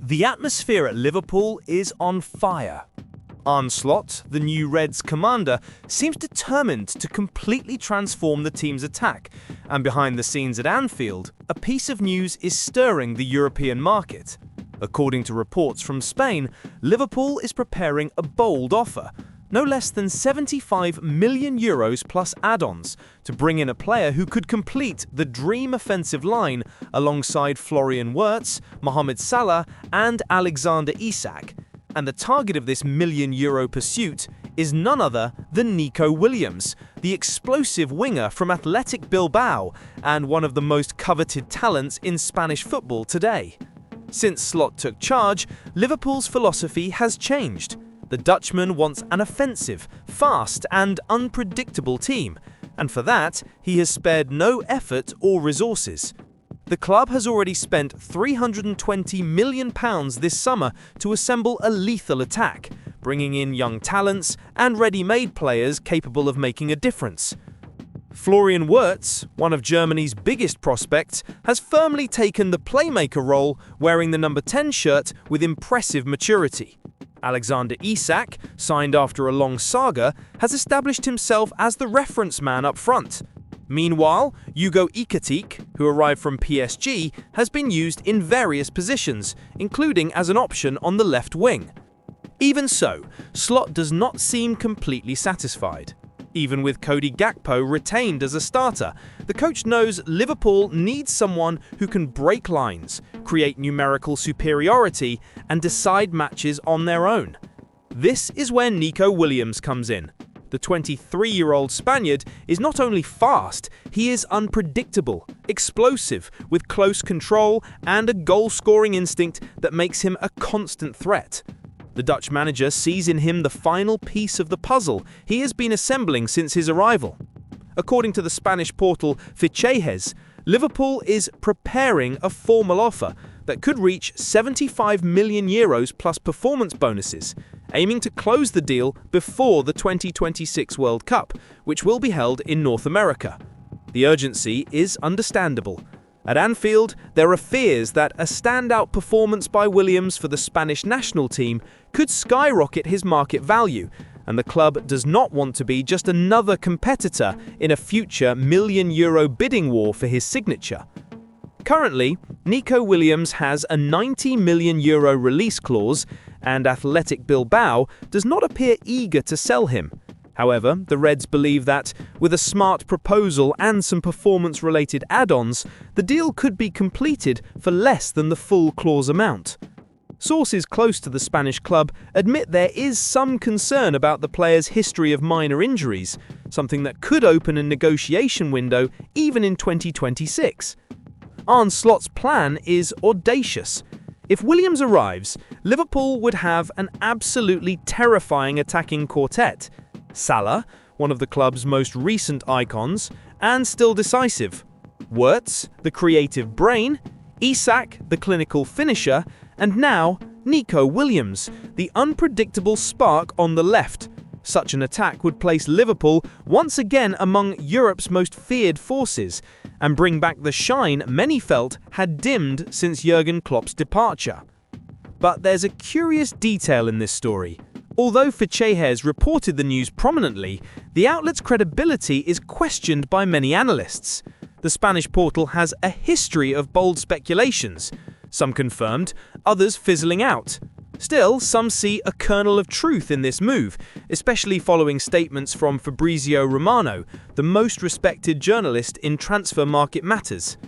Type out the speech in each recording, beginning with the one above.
The atmosphere at Liverpool is on fire. Arne Slot, the new Reds commander, seems determined to completely transform the team's attack, and behind the scenes at Anfield, a piece of news is stirring the European market. According to reports from Spain, Liverpool is preparing a bold offer, no less than €75 million plus add-ons, to bring in a player who could complete the dream offensive line alongside Wirtz, Mohamed Salah and Alexander Isak. And the target of this €1 million pursuit is none other than Nico Williams, the explosive winger from Athletic Bilbao and one of the most coveted talents in Spanish football today. Since Slot took charge, Liverpool's philosophy has changed. The Dutchman wants an offensive, fast and unpredictable team, and for that, he has spared no effort or resources. The club has already spent £320 million this summer to assemble a lethal attack, bringing in young talents and ready-made players capable of making a difference. Wirtz, one of Germany's biggest prospects, has firmly taken the playmaker role, wearing the number 10 shirt with impressive maturity. Alexander Isak, signed after a long saga, has established himself as the reference man up front. Meanwhile, Hugo Ekitike, who arrived from PSG, has been used in various positions, including as an option on the left wing. Even so, Slot does not seem completely satisfied. Even with Cody Gakpo retained as a starter, the coach knows Liverpool needs someone who can break lines, create numerical superiority, and decide matches on their own. This is where Nico Williams comes in. The 23-year-old Spaniard is not only fast, he is unpredictable, explosive, with close control and a goal-scoring instinct that makes him a constant threat. The Dutch manager sees in him the final piece of the puzzle he has been assembling since his arrival. According to the Spanish portal Fichajes, Liverpool is preparing a formal offer that could reach €75 million plus performance bonuses, aiming to close the deal before the 2026 World Cup, which will be held in North America. The urgency is understandable. At Anfield, there are fears that a standout performance by Williams for the Spanish national team could skyrocket his market value, and the club does not want to be just another competitor in a future €1 million bidding war for his signature. Currently, Nico Williams has a €90 million release clause, and Athletic Bilbao does not appear eager to sell him. However, the Reds believe that, with a smart proposal and some performance-related add-ons, the deal could be completed for less than the full clause amount. Sources close to the Spanish club admit there is some concern about the player's history of minor injuries, something that could open a negotiation window even in 2026. Arne Slot's plan is audacious. If Williams arrives, Liverpool would have an absolutely terrifying attacking quartet. Salah, one of the club's most recent icons, and still decisive. Wirtz, the creative brain. Isak, the clinical finisher. And now, Nico Williams, the unpredictable spark on the left. Such an attack would place Liverpool once again among Europe's most feared forces, and bring back the shine many felt had dimmed since Jurgen Klopp's departure. But there's a curious detail in this story. Although Fichajes reported the news prominently, the outlet's credibility is questioned by many analysts. The Spanish portal has a history of bold speculations, some confirmed, others fizzling out. Still, some see a kernel of truth in this move, especially following statements from Fabrizio Romano, the most respected journalist in transfer market matters.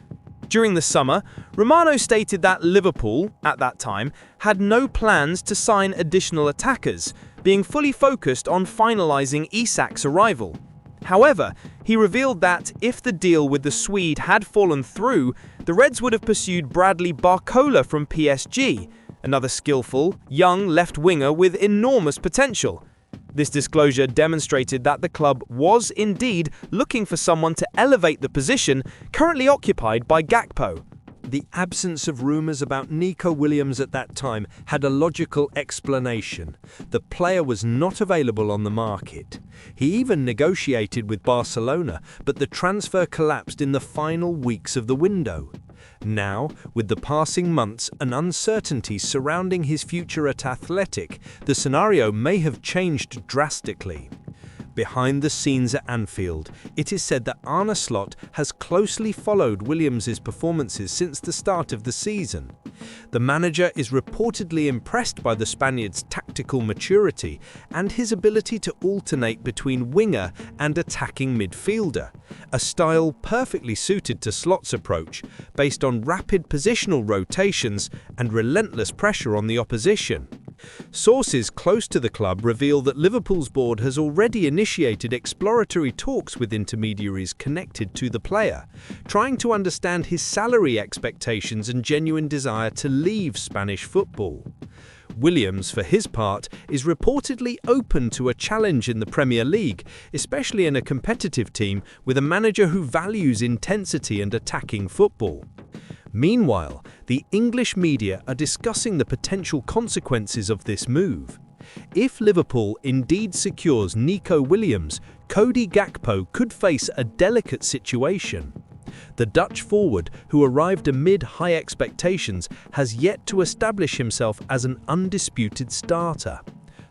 During the summer, Romano stated that Liverpool, at that time, had no plans to sign additional attackers, being fully focused on finalising Isak's arrival. However, he revealed that if the deal with the Swede had fallen through, the Reds would have pursued Bradley Barcola from PSG, another skillful, young left winger with enormous potential. This disclosure demonstrated that the club was indeed looking for someone to elevate the position currently occupied by Gakpo. The absence of rumours about Nico Williams at that time had a logical explanation. The player was not available on the market. He even negotiated with Barcelona, but the transfer collapsed in the final weeks of the window. Now, with the passing months and uncertainty surrounding his future at Athletic, the scenario may have changed drastically. Behind the scenes at Anfield, it is said that Arne Slot has closely followed Williams' performances since the start of the season. The manager is reportedly impressed by the Spaniard's tactical maturity and his ability to alternate between winger and attacking midfielder, a style perfectly suited to Slot's approach, based on rapid positional rotations and relentless pressure on the opposition. Sources close to the club reveal that Liverpool's board has already initiated exploratory talks with intermediaries connected to the player, trying to understand his salary expectations and genuine desire to leave Spanish football. Williams, for his part, is reportedly open to a challenge in the Premier League, especially in a competitive team with a manager who values intensity and attacking football. Meanwhile, the English media are discussing the potential consequences of this move. If Liverpool indeed secures Nico Williams, Cody Gakpo could face a delicate situation. The Dutch forward, who arrived amid high expectations, has yet to establish himself as an undisputed starter.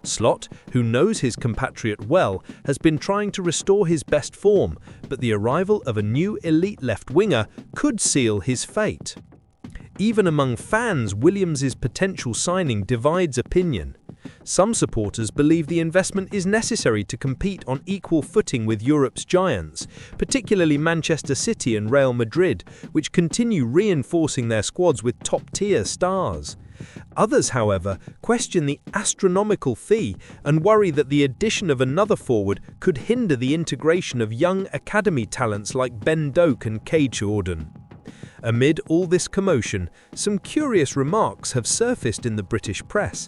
Slot, who knows his compatriot well, has been trying to restore his best form, but the arrival of a new elite left winger could seal his fate. Even among fans, Williams' potential signing divides opinion. Some supporters believe the investment is necessary to compete on equal footing with Europe's giants, particularly Manchester City and Real Madrid, which continue reinforcing their squads with top-tier stars. Others, however, question the astronomical fee and worry that the addition of another forward could hinder the integration of young academy talents like Ben Doak and Kay Jordan. Amid all this commotion, some curious remarks have surfaced in the British press.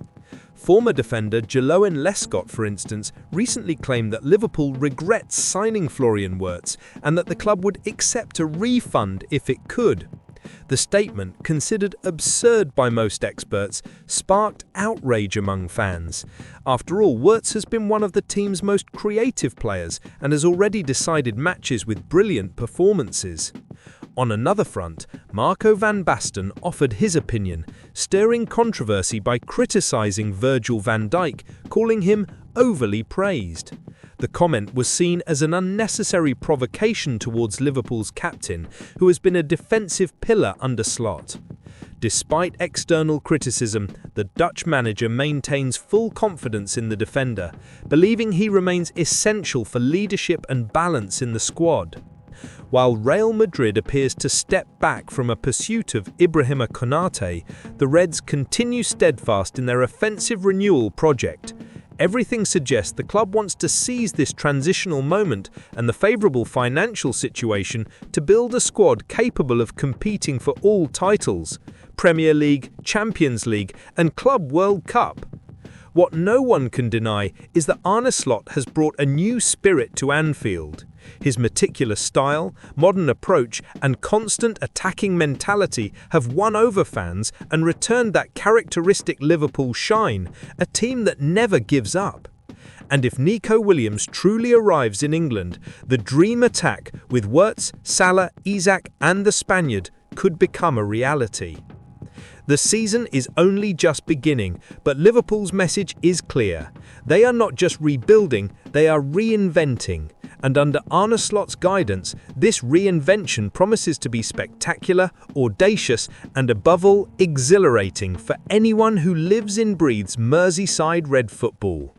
Former defender Jeloen Lescott, for instance, recently claimed that Liverpool regrets signing Florian Wirtz and that the club would accept a refund if it could. The statement, considered absurd by most experts, sparked outrage among fans. After all, Wirtz has been one of the team's most creative players and has already decided matches with brilliant performances. On another front, Marco van Basten offered his opinion, stirring controversy by criticising Virgil van Dijk, calling him overly praised. The comment was seen as an unnecessary provocation towards Liverpool's captain, who has been a defensive pillar under Slot. Despite external criticism, the Dutch manager maintains full confidence in the defender, believing he remains essential for leadership and balance in the squad. While Real Madrid appears to step back from a pursuit of Ibrahima Konate, the Reds continue steadfast in their offensive renewal project. Everything suggests the club wants to seize this transitional moment and the favourable financial situation to build a squad capable of competing for all titles: Premier League, Champions League and Club World Cup. What no one can deny is that Arne Slot has brought a new spirit to Anfield. His meticulous style, modern approach and constant attacking mentality have won over fans and returned that characteristic Liverpool shine, a team that never gives up. And if Nico Williams truly arrives in England, the dream attack with Wirtz, Salah, Isak and the Spaniard could become a reality. The season is only just beginning, but Liverpool's message is clear. They are not just rebuilding, they are reinventing. And under Arne Slot's guidance, this reinvention promises to be spectacular, audacious, and above all, exhilarating for anyone who lives and breathes Merseyside Red football.